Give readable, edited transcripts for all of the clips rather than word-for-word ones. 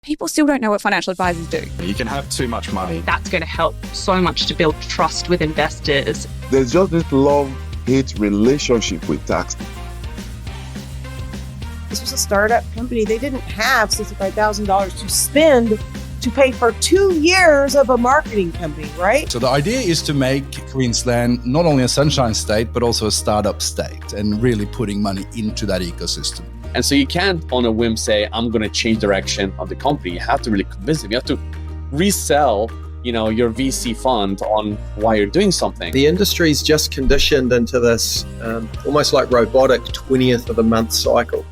people still don't know what financial advisors do. You can have too much money. That's going to help so much to build trust with investors. There's just this love-hate relationship with tax. This was a startup company. They didn't have $65,000 to spend to pay for 2 years of a marketing company, right? So the idea is to make Queensland not only a sunshine state, but also a startup state, and really putting money into that ecosystem. And so you can't on a whim say, I'm going to change direction of the company. You have to really convince them. You have to resell, your VC fund on why you're doing something. The industry's just conditioned into this almost like robotic 20th of the month cycle.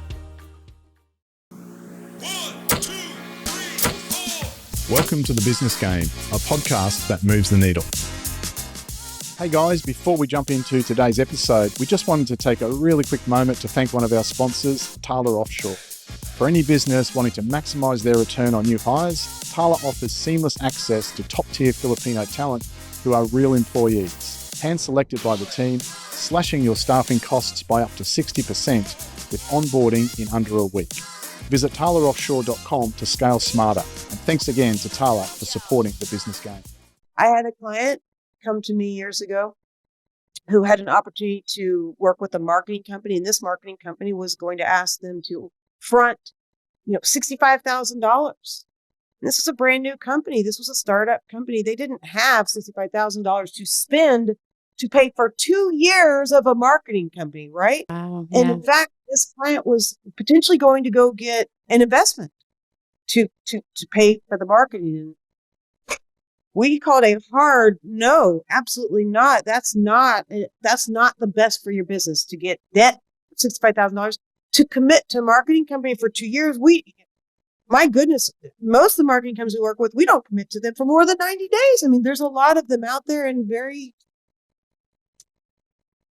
Welcome to The Business Game, a podcast that moves the needle. Hey guys, before we jump into today's episode, we just wanted to take a really quick moment to thank one of our sponsors, Tala Offshore. For any business wanting to maximize their return on new hires, Tala offers seamless access to top-tier Filipino talent who are real employees, hand-selected by the team, slashing your staffing costs by up to 60% with onboarding in under a week. Visit TalaOffshore.com to scale smarter. And thanks again to Tala for supporting The Business Game. I had a client come to me years ago who had an opportunity to work with a marketing company, and this marketing company was going to ask them to front, $65,000. This was a brand new company. This was a startup company. They didn't have $65,000 to spend to pay for 2 years of a marketing company, right? Oh, and in fact, this client was potentially going to go get an investment to pay for the marketing. We called a hard no, absolutely not. That's not the best for your business to get that $65,000 to commit to a marketing company for 2 years. My goodness, most of the marketing companies we work with, we don't commit to them for more than 90 days. I mean, there's a lot of them out there, and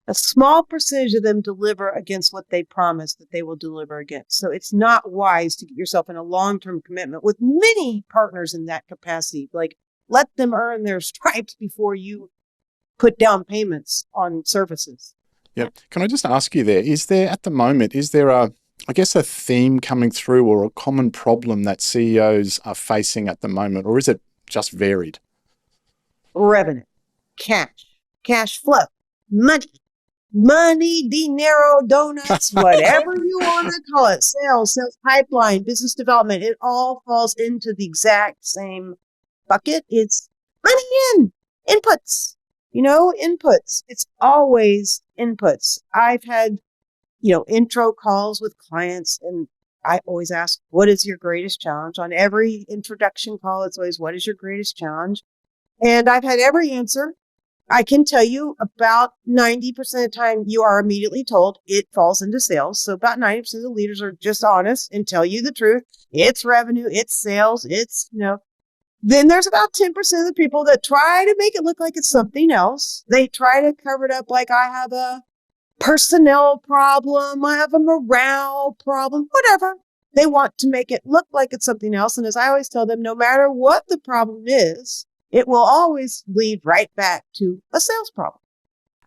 a small percentage of them deliver against what they promise that they will deliver against. So it's not wise to get yourself in a long-term commitment with many partners in that capacity. Like, let them earn their stripes before you put down payments on services. Yep. Can I just ask you there, is there a theme coming through or a common problem that CEOs are facing at the moment, or is it just varied? Revenue, cash flow, money, dinero, donuts, whatever you want to call it, sales pipeline, business development, it all falls into the exact same bucket. It's money inputs, inputs. It's always inputs. I've had, intro calls with clients, and I always ask, what is your greatest challenge? On every introduction call, it's always, what is your greatest challenge? And I've had every answer. I can tell you about 90% of the time you are immediately told it falls into sales. So about 90% of the leaders are just honest and tell you the truth. It's revenue, it's sales, Then there's about 10% of the people that try to make it look like it's something else. They try to cover it up like, I have a personnel problem, I have a morale problem, whatever. They want to make it look like it's something else. And as I always tell them, no matter what the problem is, it will always lead right back to a sales problem.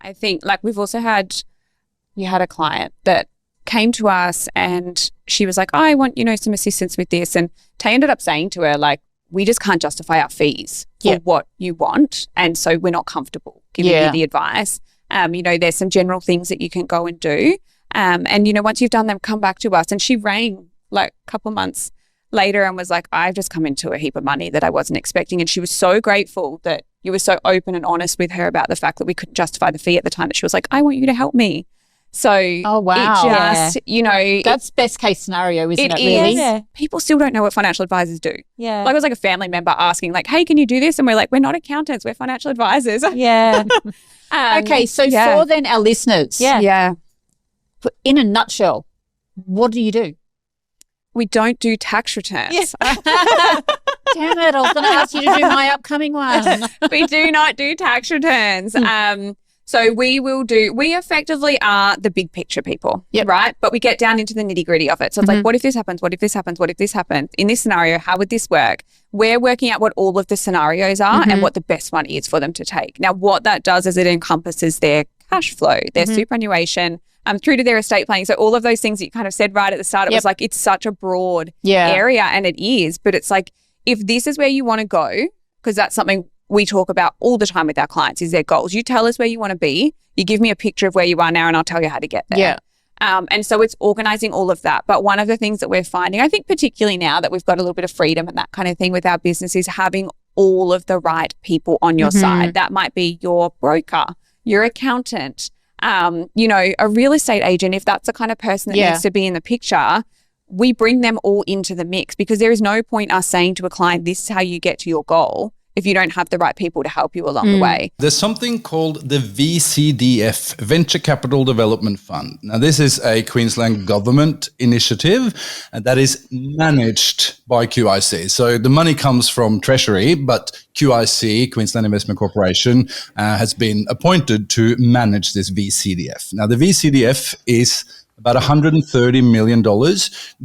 I think we had a client that came to us and she was like, I want, some assistance with this. And Tay ended up saying to her, we just can't justify our fees for what you want. And so we're not comfortable giving you the advice. There's some general things that you can go and do. And, once you've done them, come back to us. And she rang a couple of months later and was like, I've just come into a heap of money that I wasn't expecting. And she was so grateful that you were so open and honest with her about the fact that we couldn't justify the fee at the time, that she was like, I want you to help me. So oh, wow. It just, that's best case scenario, isn't it really? Yeah. People still don't know what financial advisors do. Yeah. It was like a family member asking hey, can you do this? And we're like, we're not accountants, we're financial advisors. Yeah. Okay. So for then our listeners. Yeah. In a nutshell, what do you do? We don't do tax returns. Yes. Damn it, I was going to ask you to do my upcoming one. We do not do tax returns. So we effectively are the big picture people, right? But we get down into the nitty gritty of it. So it's what if this happens? What if this happens? What if this happens? In this scenario, how would this work? We're working out what all of the scenarios are and what the best one is for them to take. Now, what that does is it encompasses their cash flow, their superannuation, through to their estate planning. So all of those things that you kind of said right at the start, it was like, it's such a broad area, and it is, but it's like, if this is where you want to go, because that's something we talk about all the time with our clients, is their goals. You tell us where you want to be. You give me a picture of where you are now, and I'll tell you how to get there. Yeah. And so it's organizing all of that. But one of the things that we're finding, I think particularly now that we've got a little bit of freedom and that kind of thing with our business, is having all of the right people on your side. That might be your broker, your accountant, you know, a real estate agent. If that's the kind of person that needs to be in the picture, we bring them all into the mix, because there is no point us saying to a client, this is how you get to your goal, if you don't have the right people to help you along the way. There's something called the VCDF, Venture Capital Development Fund. Now, this is a Queensland government initiative that is managed by QIC. So the money comes from Treasury, but QIC, Queensland Investment Corporation, has been appointed to manage this VCDF. Now, the VCDF is about $130 million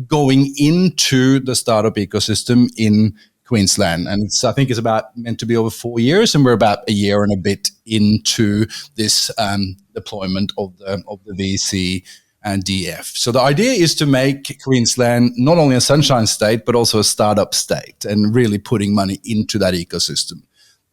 going into the startup ecosystem in Queensland. And I think it's about meant to be over 4 years, and we're about a year and a bit into this deployment of the VC and DF. So the idea is to make Queensland not only a sunshine state, but also a startup state, and really putting money into that ecosystem.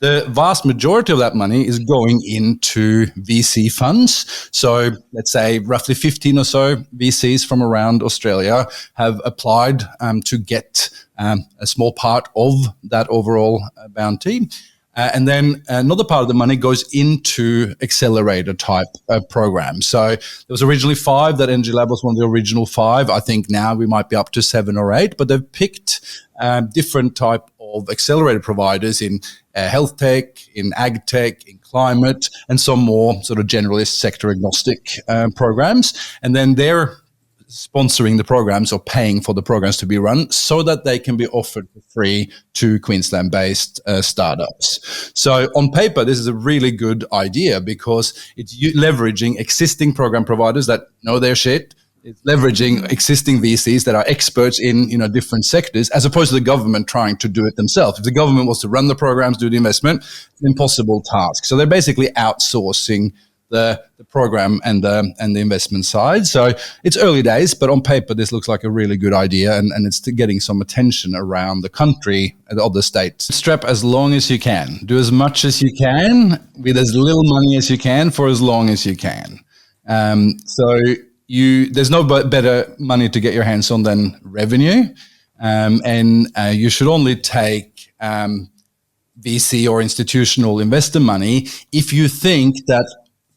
The vast majority of that money is going into VC funds. So let's say roughly 15 or so VCs from around Australia have applied to get a small part of that overall bounty. And then another part of the money goes into accelerator type programs. So there was originally 5, that Energy Lab was one of the original 5. I think now we might be up to 7 or 8, but they've picked different type of accelerator providers in health tech, in ag tech, in climate, and some more sort of generalist sector agnostic programs. And then they're sponsoring the programs or paying for the programs to be run so that they can be offered for free to Queensland-based startups. So on paper, this is a really good idea, because it's leveraging existing program providers that know their shit. It's leveraging existing VCs that are experts in, you know, different sectors, as opposed to the government trying to do it themselves. If the government was to run the programs, do the investment, it's an impossible task. So they're basically outsourcing the program and the investment side. So it's early days, but on paper, this looks like a really good idea, and it's getting some attention around the country and of the state. Strap as long as you can. Do as much as you can with as little money as you can for as long as you can. There's no better money to get your hands on than revenue, and you should only take VC or institutional investor money if you think that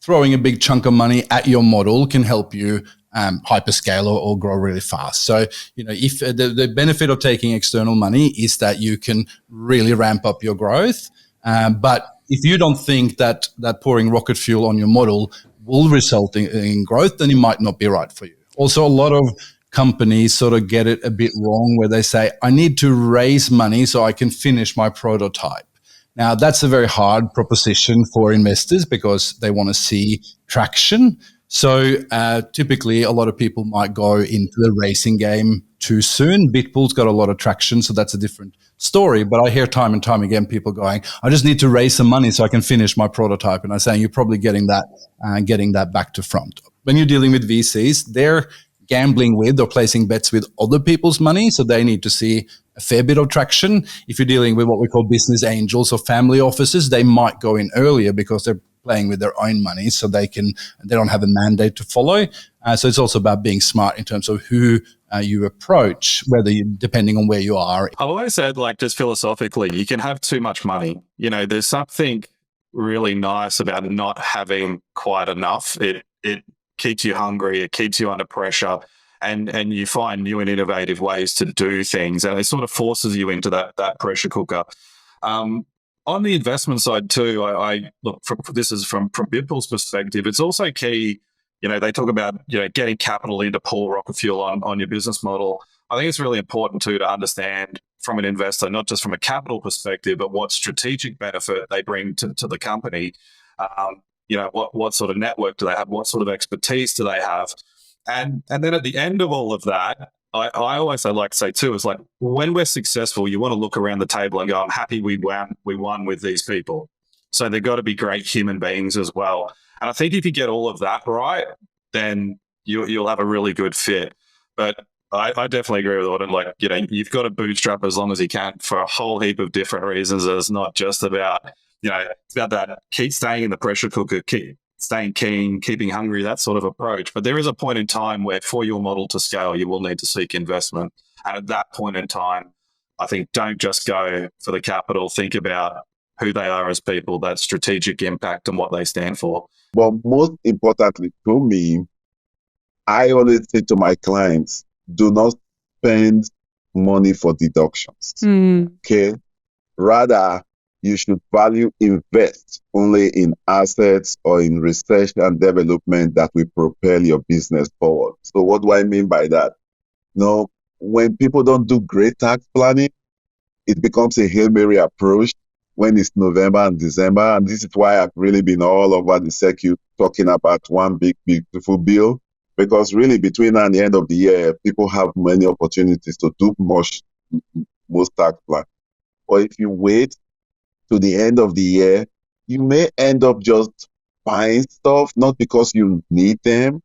throwing a big chunk of money at your model can help you hyperscale or grow really fast. So, you know, if the benefit of taking external money is that you can really ramp up your growth, but if you don't think that pouring rocket fuel on your model will result in growth, then it might not be right for you. Also, a lot of companies sort of get it a bit wrong, where they say, I need to raise money so I can finish my prototype. Now, that's a very hard proposition for investors, because they want to see traction. So typically, a lot of people might go into the racing game too soon. Bitpool's got a lot of traction, so that's a different story. But I hear time and time again people going, I just need to raise some money so I can finish my prototype. And I'm saying you're probably getting that back to front. When you're dealing with VCs, they're gambling with or placing bets with other people's money, so they need to see a fair bit of traction. If you're dealing with what we call business angels or family offices, they might go in earlier because they're playing with their own money, so they don't have a mandate to follow. So it's also about being smart in terms of who you approach, depending on where you are. I've always said, like, just philosophically, you can have too much money. You know, there's something really nice about not having quite enough. It keeps you hungry, it keeps you under pressure, and you find new and innovative ways to do things, and it sort of forces you into that pressure cooker. On the investment side too, I look, this is from Bitpool's perspective, it's also key, you know, they talk about, you know, getting capital in to pour rocket fuel on your business model. I think it's really important too to understand from an investor, not just from a capital perspective, but what strategic benefit they bring to the company. You know, what sort of network do they have? What sort of expertise do they have? And then at the end of all of that, I always like to say too, is like, when we're successful, you want to look around the table and go, I'm happy we won with these people. So they've got to be great human beings as well. And I think if you get all of that right, then you'll have a really good fit. But I definitely agree with Auden. Like, you've got to bootstrap as long as you can for a whole heap of different reasons. It's not just about, it's about that keep staying in the pressure cooker, keep staying keen, keeping hungry, that sort of approach. But there is a point in time where for your model to scale, you will need to seek investment. And at that point in time, I think don't just go for the capital, think about who they are as people, that strategic impact and what they stand for. But most importantly to me, I always say to my clients, do not spend money for deductions. Okay? Rather, you should invest only in assets or in research and development that will propel your business forward. So what do I mean by that? No, when people don't do great tax planning, it becomes a Hail Mary approach when it's November and December. And this is why I've really been all over the circuit talking about one big, beautiful bill. Because really between now and the end of the year, people have many opportunities to do most tax plan. Or if you wait to the end of the year, you may end up just buying stuff, not because you need them.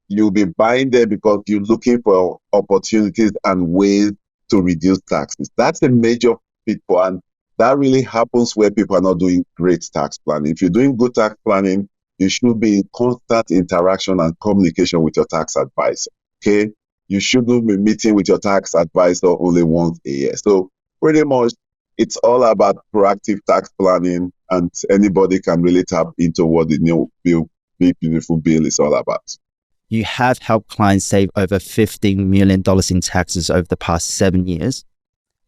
You'll be buying them because you're looking for opportunities and ways to reduce taxes. That's a major pitfall. And that really happens where people are not doing great tax planning. If you're doing good tax planning, you should be in constant interaction and communication with your tax advisor. Okay? You shouldn't be meeting with your tax advisor only once a year. So pretty much it's all about proactive tax planning, and anybody can really tap into what the new big beautiful bill is all about. You have helped clients save over $15 million in taxes over the past 7 years,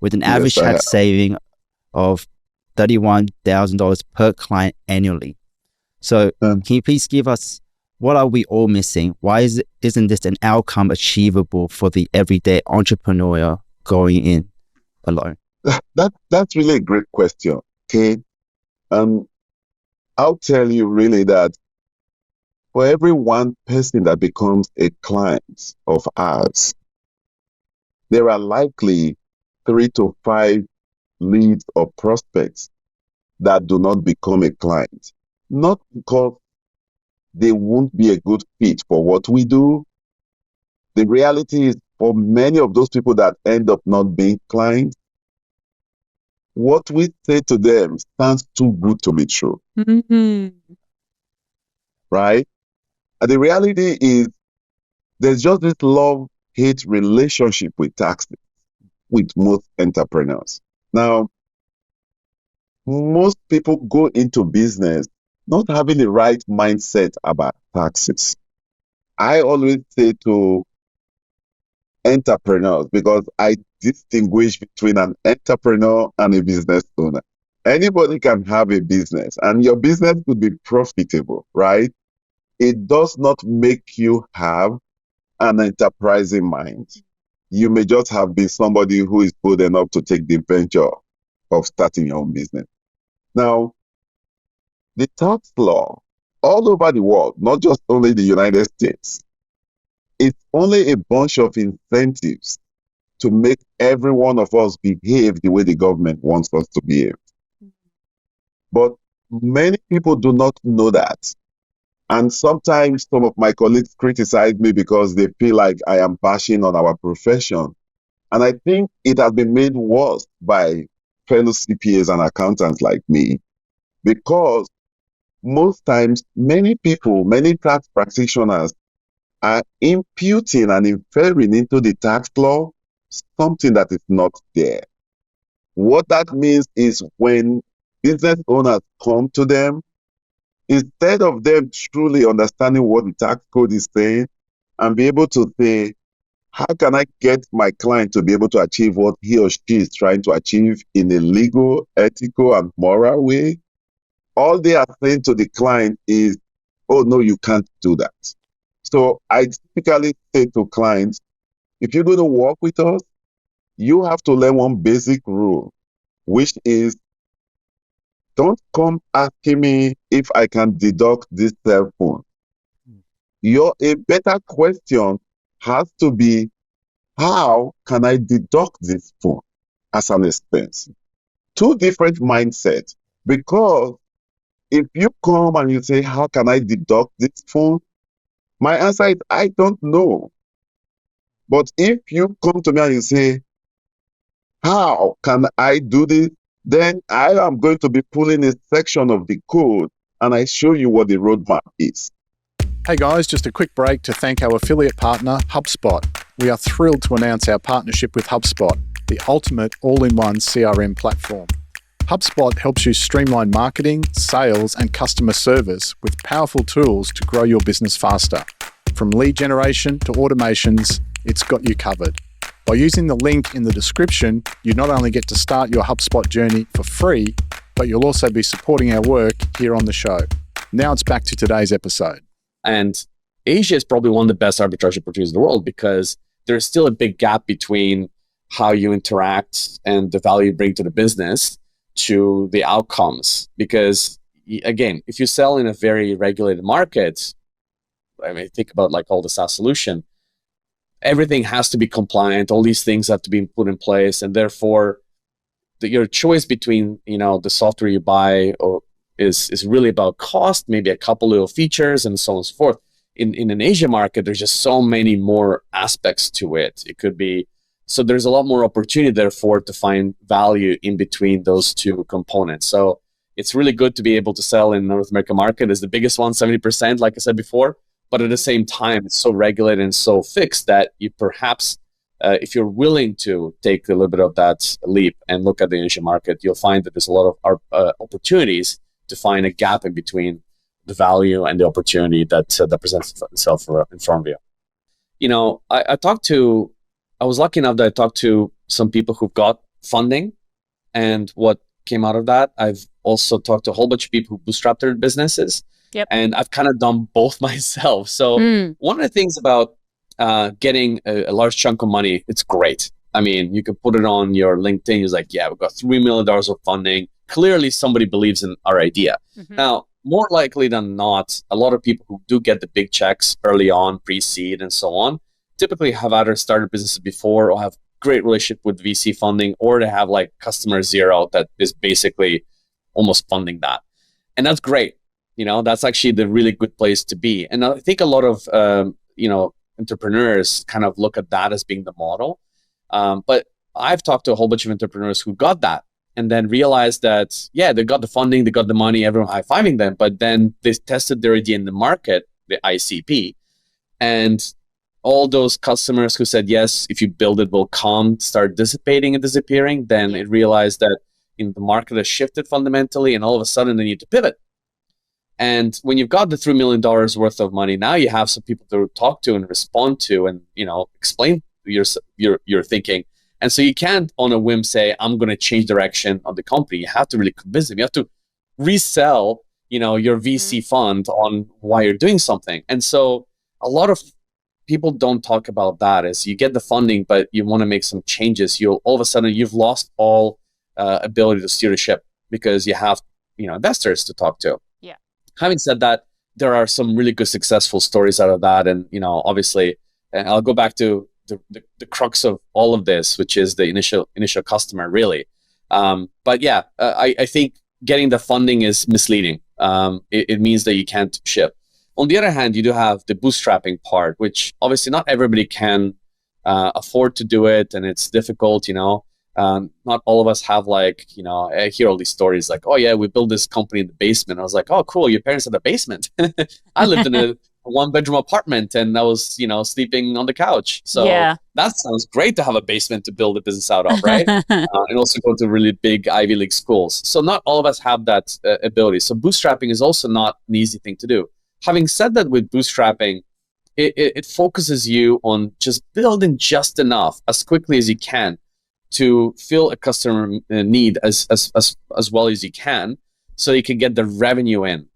with an average tax saving of $31,000 per client annually. So can you please give us, what are we all missing? Why isn't this an outcome achievable for the everyday entrepreneur going in alone? That's really a great question. Okay. I'll tell you really that for every one person that becomes a client of ours, there are likely 3 to 5 leads or prospects that do not become a client. Not because they won't be a good fit for what we do. The reality is, for many of those people that end up not being clients, what we say to them sounds too good to be true. Right? And the reality is, there's just this love-hate relationship with taxes with most entrepreneurs. Now, most people go into business not having the right mindset about taxes. I always say to entrepreneurs, because I distinguish between an entrepreneur and a business owner. Anybody can have a business, and your business could be profitable, right? It does not make you have an enterprising mind. You may just have been somebody who is bold enough to take the venture of starting your own business. Now, the tax law all over the world, not just only the United States, it's only a bunch of incentives to make every one of us behave the way the government wants us to behave. But many people do not know that. And sometimes some of my colleagues criticize me because they feel like I am bashing on our profession. And I think it has been made worse by fellow CPAs and accountants like me, because most times many people, many tax practitioners are imputing and inferring into the tax law something that is not there. What that means is, when business owners come to them, instead of them truly understanding what the tax code is saying and be able to say, how can I get my client to be able to achieve what he or she is trying to achieve in a legal, ethical, and moral way? All they are saying to the client is, oh, no, you can't do that. So I typically say to clients, if you're going to work with us, you have to learn one basic rule, which is, don't come asking me if I can deduct this cell phone. A better question has to be, how can I deduct this phone as an expense? Two different mindsets. Because if you come and you say, how can I deduct this phone? My answer is, I don't know. But if you come to me and you say, how can I do this? Then I am going to be pulling a section of the code and I show you what the roadmap is. Hey guys, just a quick break to thank our affiliate partner, HubSpot. We are thrilled to announce our partnership with HubSpot, the ultimate all-in-one CRM platform. HubSpot helps you streamline marketing, sales, and customer service with powerful tools to grow your business faster. From lead generation to automations, it's got you covered. By using the link in the description, you not only get to start your HubSpot journey for free, but you'll also be supporting our work here on the show. Now it's back to today's episode. And Asia is probably one of the best arbitrage opportunities in the world because there's still a big gap between how you interact and the value you bring to the business to the outcomes. Because again, if you sell in a very regulated market, I mean, think about like all the SaaS solution, everything has to be compliant. All these things have to be put in place. And therefore, your choice between, the software you buy is really about cost, maybe a couple little features and so on and so forth. In an Asia market, there's just so many more aspects to it. It could be, so there's a lot more opportunity therefore to find value in between those two components. So it's really good to be able to sell in North American market as the biggest one, 70%, like I said before. But at the same time, it's so regulated and so fixed that you perhaps, if you're willing to take a little bit of that leap and look at the Asian market, you'll find that there's a lot of opportunities to find a gap in between the value and the opportunity that presents itself in front of you. I was lucky enough that I talked to some people who got funding and what came out of that. I've also talked to a whole bunch of people who bootstrapped their businesses. Yep. And I've kind of done both myself. So one of the things about getting a large chunk of money, it's great. I mean, you can put it on your LinkedIn. It's like, yeah, we've got $3 million of funding. Clearly, somebody believes in our idea. Mm-hmm. Now, more likely than not, a lot of people who do get the big checks early on, pre-seed and so on, typically have either started businesses before or have great relationship with VC funding, or they have like customer zero that is basically almost funding that. And that's great. That's actually the really good place to be. And I think a lot of, entrepreneurs kind of look at that as being the model. But I've talked to a whole bunch of entrepreneurs who got that and then realized that, yeah, they got the funding, they got the money, everyone high-fiving them, but then they tested their idea in the market, the ICP, and all those customers who said, yes, if you build it, will come, start dissipating and disappearing, then it realized that the market has shifted fundamentally, and all of a sudden they need to pivot. And when you've got the $3 million worth of money, now you have some people to talk to and respond to and, explain your thinking. And so you can't on a whim say, I'm going to change direction of the company. You have to really convince them. You have to resell, your VC fund on why you're doing something. And so a lot of people don't talk about that as you get the funding, but you want to make some changes. All of a sudden you've lost all ability to steer the ship because you have, investors to talk to. Yeah. Having said that, there are some really good successful stories out of that. And, obviously, and I'll go back to the crux of all of this, which is the initial customer, really. But yeah, I think getting the funding is misleading. It means that you can't ship. On the other hand, you do have the bootstrapping part, which obviously not everybody can afford to do it, and it's difficult. Not all of us have I hear all these stories like, oh yeah, we built this company in the basement. I was like, oh cool, your parents had a basement. I lived in a one-bedroom apartment and I was, sleeping on the couch. So that sounds great to have a basement to build a business out of, right? And also go to really big Ivy League schools. So not all of us have that ability. So bootstrapping is also not an easy thing to do. Having said that, with bootstrapping, it focuses you on just building just enough as quickly as you can to fill a customer need as well as you can, so you can get the revenue in.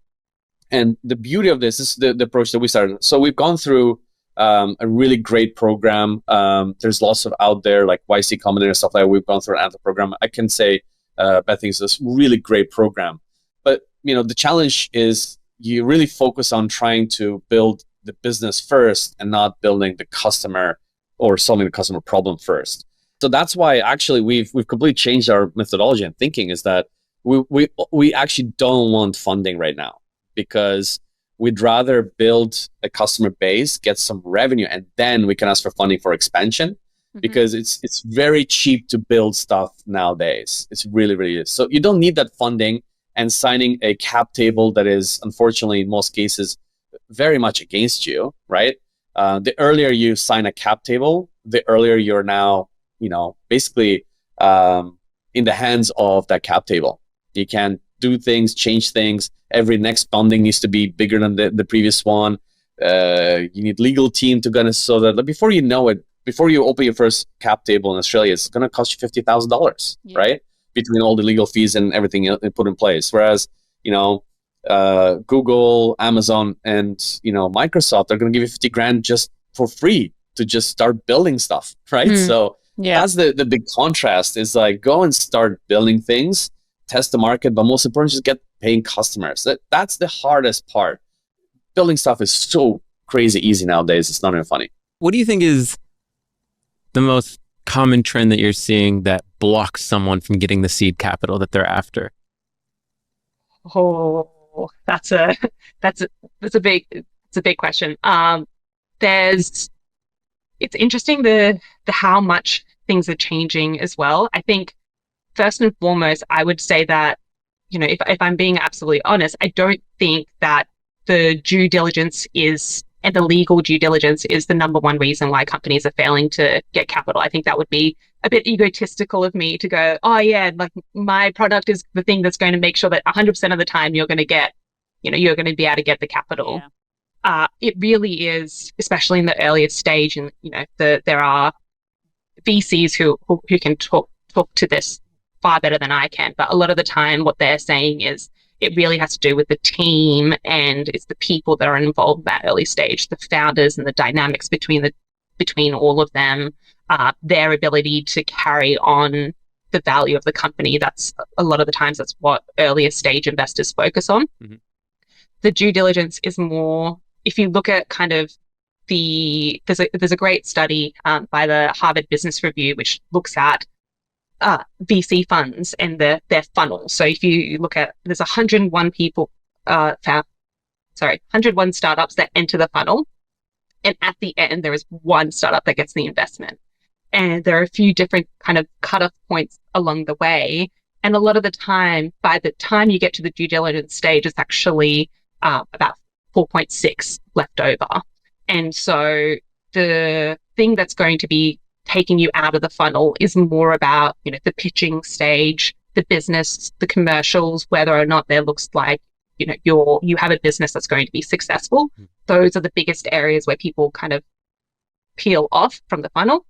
And the beauty of this is the approach that we started. So we've gone through a really great program. There's lots of out there like YC Combinator and stuff like that. We've gone through an Antler program. I can say bad things. It's a really great program. But the challenge is you really focus on trying to build the business first and not building the customer or solving the customer problem first. So that's why actually we've completely changed our methodology and thinking, is that we actually don't want funding right now, because we'd rather build a customer base, get some revenue, and then we can ask for funding for expansion, because it's very cheap to build stuff nowadays. It's really, really is. So you don't need that funding and signing a cap table that is, unfortunately, in most cases, very much against you, right? The earlier you sign a cap table, the earlier you're now, basically in the hands of that cap table. You can do things, change things. Every next funding needs to be bigger than the previous one. You need legal team to gonna, so that before you know it, before you open your first cap table in Australia, it's going to cost you $50,000, right? Between all the legal fees and everything put in place. Whereas, Google, Amazon, and, Microsoft are going to give you 50 grand just for free to just start building stuff, right? So that's the big contrast, is like, go and start building things, test the market, but most important, just get paying customers. That's the hardest part. Building stuff is so crazy easy nowadays. It's not even funny. What do you think is the most common trend that you're seeing that blocks someone from getting the seed capital that they're after? Oh, that's a big question. It's interesting the how much things are changing as well. I think first and foremost, I would say that, if I'm being absolutely honest, I don't think that the due diligence and the legal due diligence is the number one reason why companies are failing to get capital. I think that would be a bit egotistical of me to go, oh yeah, like my product is the thing that's going to make sure that 100% of the time you're going to get, you're going to be able to get the capital. Yeah. It really is, especially in the earlier stage, and there are VCs who can talk to this far better than I can. But a lot of the time, what they're saying is, it really has to do with the team, and it's the people that are involved in that early stage, the founders and the dynamics between all of them, their ability to carry on the value of the company. That's a lot of the times that's what earlier stage investors focus on. The due diligence is more, if you look at kind of there's a great study by the Harvard Business Review, which looks at VC funds and their funnel. So if you look at, there's 101 people, 101 startups that enter the funnel, and at the end there is one startup that gets the investment. And there are a few different kind of cutoff points along the way. And a lot of the time, by the time you get to the due diligence stage, it's actually about 4.6 left over. And so the thing that's going to be taking you out of the funnel is more about, the pitching stage, the business, the commercials, whether or not there looks like, you have a business that's going to be successful. Those are the biggest areas where people kind of peel off from the funnel.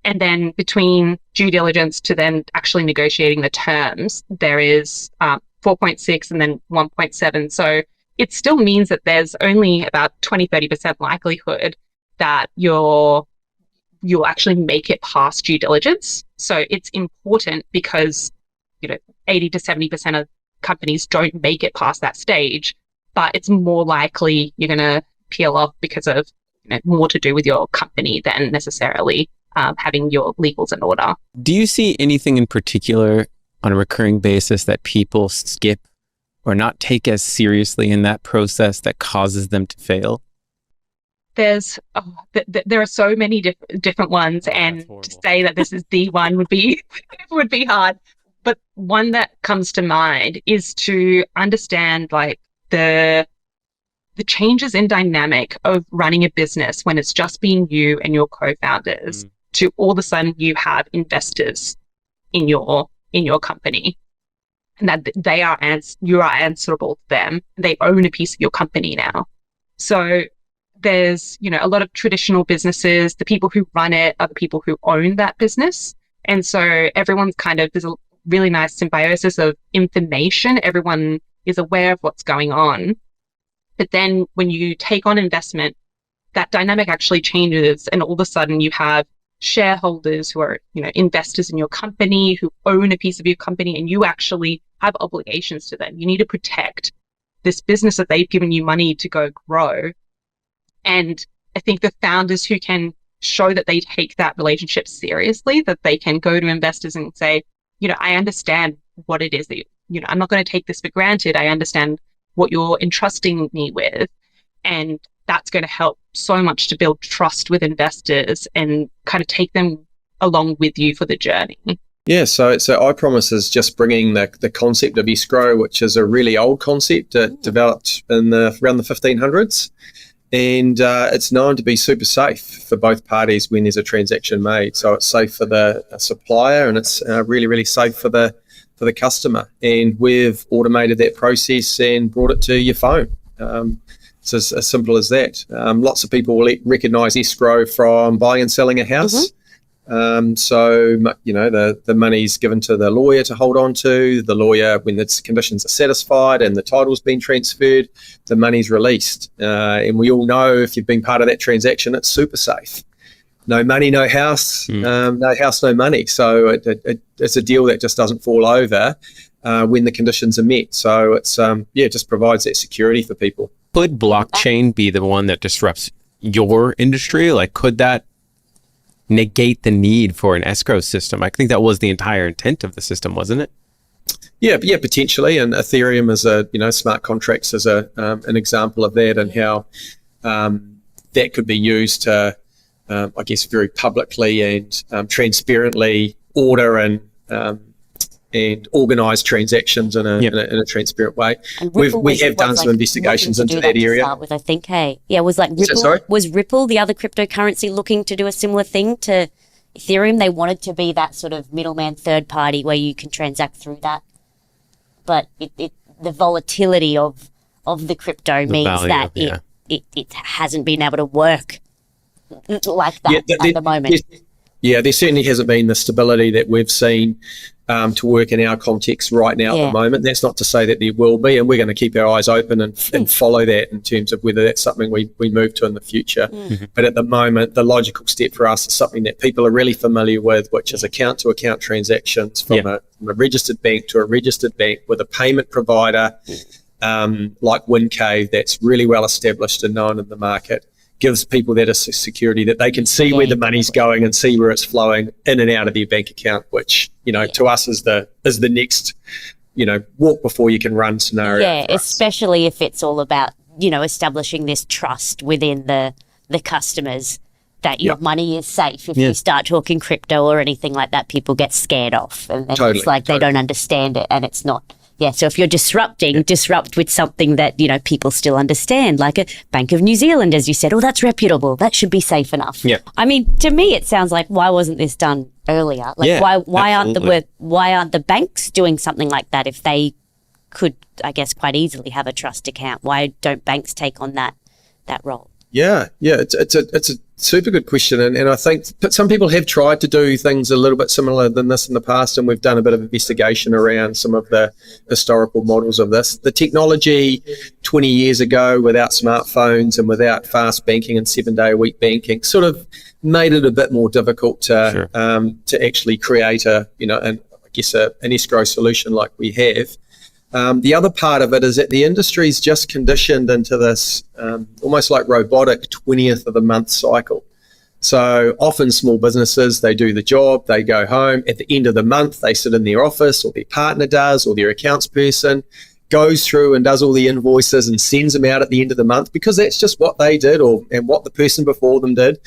And then between due diligence to then actually negotiating the terms, there is 4.6 and then 1.7. So it still means that there's only about 20-30% likelihood that you'll actually make it past due diligence. So it's important because, 80 to 70% of companies don't make it past that stage, but it's more likely you're going to peel off because of more to do with your company than necessarily having your legals in order. Do you see anything in particular on a recurring basis that people skip or not take as seriously in that process that causes them to fail? There are so many different ones, and to say that this is the one would be hard. But one that comes to mind is to understand like the changes in dynamic of running a business when it's just been you and your co-founders to all of a sudden you have investors in your company, and that you are answerable to them. They own a piece of your company now. So there's, a lot of traditional businesses, the people who run it are the people who own that business. And so everyone's there's a really nice symbiosis of information. Everyone is aware of what's going on. But then when you take on investment, that dynamic actually changes. And all of a sudden you have shareholders who are, investors in your company, who own a piece of your company, and you actually have obligations to them. You need to protect this business that they've given you money to go grow. And I think the founders who can show that they take that relationship seriously, that they can go to investors and say, I understand what it is that, I'm not going to take this for granted. I understand what you're entrusting me with. And that's going to help so much to build trust with investors and kind of take them along with you for the journey. Yeah, so I Promise is just bringing the concept of escrow, which is a really old concept developed in around the 1500s. And it's known to be super safe for both parties when there's a transaction made. So it's safe for the supplier, and it's really, really safe for the customer. And we've automated that process and brought it to your phone. It's as simple as that. Lots of people will recognise escrow from buying and selling a house. So, the money's given to the lawyer to hold on to. The lawyer, when its conditions are satisfied and the title's been transferred, the money's released. And we all know, if you've been part of that transaction, it's super safe. No money, no house, no house, no money. So it's a deal that just doesn't fall over when the conditions are met. So it's, it just provides that security for people. Could blockchain be the one that disrupts your industry? Like, could that negate the need for an escrow system? I think that was the entire intent of the system, wasn't it? Yeah, potentially. And Ethereum is smart contracts is an example of that, and how that could be used to, very publicly and transparently order and organise transactions in a transparent way. We have done some investigations into that area. Start with, I think, was like Ripple. Was Ripple, the other cryptocurrency, looking to do a similar thing to Ethereum? They wanted to be that sort of middleman third party where you can transact through that, but the volatility of the crypto means that it hasn't been able to work like that at the moment. There certainly hasn't been the stability that we've seen to work in our context right now at the moment. That's not to say that there will be, and we're going to keep our eyes open and follow that in terms of whether that's something we move to in the future. But at the moment, the logical step for us is something that people are really familiar with, which is account-to-account transactions from a registered bank to a registered bank with a payment provider like WinCave that's really well established and known in the market. Gives people that security that they can see where the money's going and see where it's flowing in and out of their bank account, which to us is the next walk before you can run scenario. Yeah, especially if it's all about establishing this trust within the customers that your money is safe. If you start talking crypto or anything like that, people get scared off, and it's like they don't understand it, and it's not. Yeah, so if you're disrupt with something that, people still understand, like a Bank of New Zealand, as you said, that's reputable. That should be safe enough. Yeah. I mean, to me, it sounds like, why wasn't this done earlier? Like, why aren't the banks doing something like that if they could, I guess, quite easily have a trust account? Why don't banks take on that role? Yeah, it's a super good question, and I think some people have tried to do things a little bit similar than this in the past, and we've done a bit of investigation around some of the historical models of this. The technology 20 years ago, without smartphones and without fast banking and 7-day-a-week banking, sort of made it a bit more difficult to actually create an escrow solution like we have. The other part of it is that the industry's just conditioned into this almost like robotic 20th of the month cycle. So often small businesses, they do the job, they go home. At the end of the month, they sit in their office, or their partner does, or their accounts person goes through and does all the invoices and sends them out at the end of the month, because that's just what they did and what the person before them did.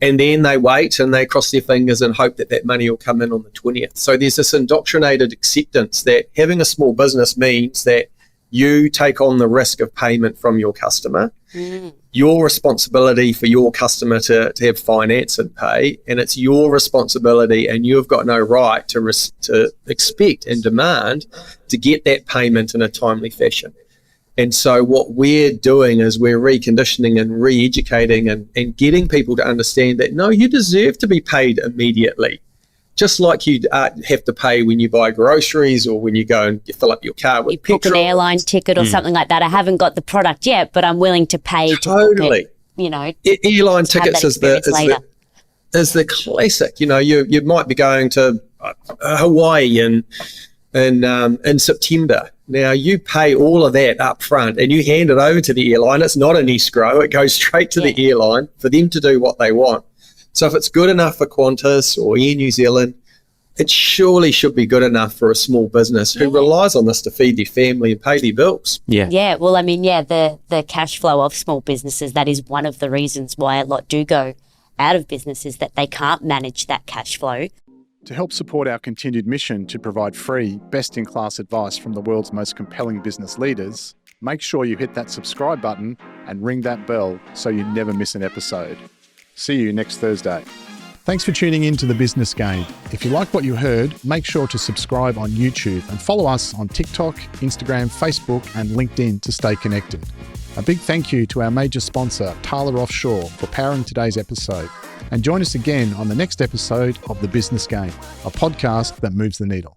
And then they wait and they cross their fingers and hope that money will come in on the 20th. So there's this indoctrinated acceptance that having a small business means that you take on the risk of payment from your customer. Your responsibility for your customer to have finance and pay, and it's your responsibility, and you've got no right to expect and demand to get that payment in a timely fashion. And so what we're doing is we're reconditioning and re-educating and getting people to understand that, no, you deserve to be paid immediately. Just like you have to pay when you buy groceries or when you go and fill up your car with petrol. You book an airline ticket or something like that. I haven't got the product yet, but I'm willing to pay to book it, airline tickets is the classic. You might be going to Hawaii in September. Now, you pay all of that up front and you hand it over to the airline. It's not an escrow. It goes straight to the airline for them to do what they want. So if it's good enough for Qantas or Air New Zealand, it surely should be good enough for a small business who relies on this to feed their family and pay their bills. Yeah. Well, I mean, the cash flow of small businesses, that is one of the reasons why a lot do go out of business, is that they can't manage that cash flow. To help support our continued mission to provide free, best-in-class advice from the world's most compelling business leaders, make sure you hit that subscribe button and ring that bell so you never miss an episode. See you next Thursday. Thanks for tuning in to The Business Game. If you like what you heard, make sure to subscribe on YouTube and follow us on TikTok, Instagram, Facebook, and LinkedIn to stay connected. A big thank you to our major sponsor, Tyler Offshore, for powering today's episode. And join us again on the next episode of The Business Game, a podcast that moves the needle.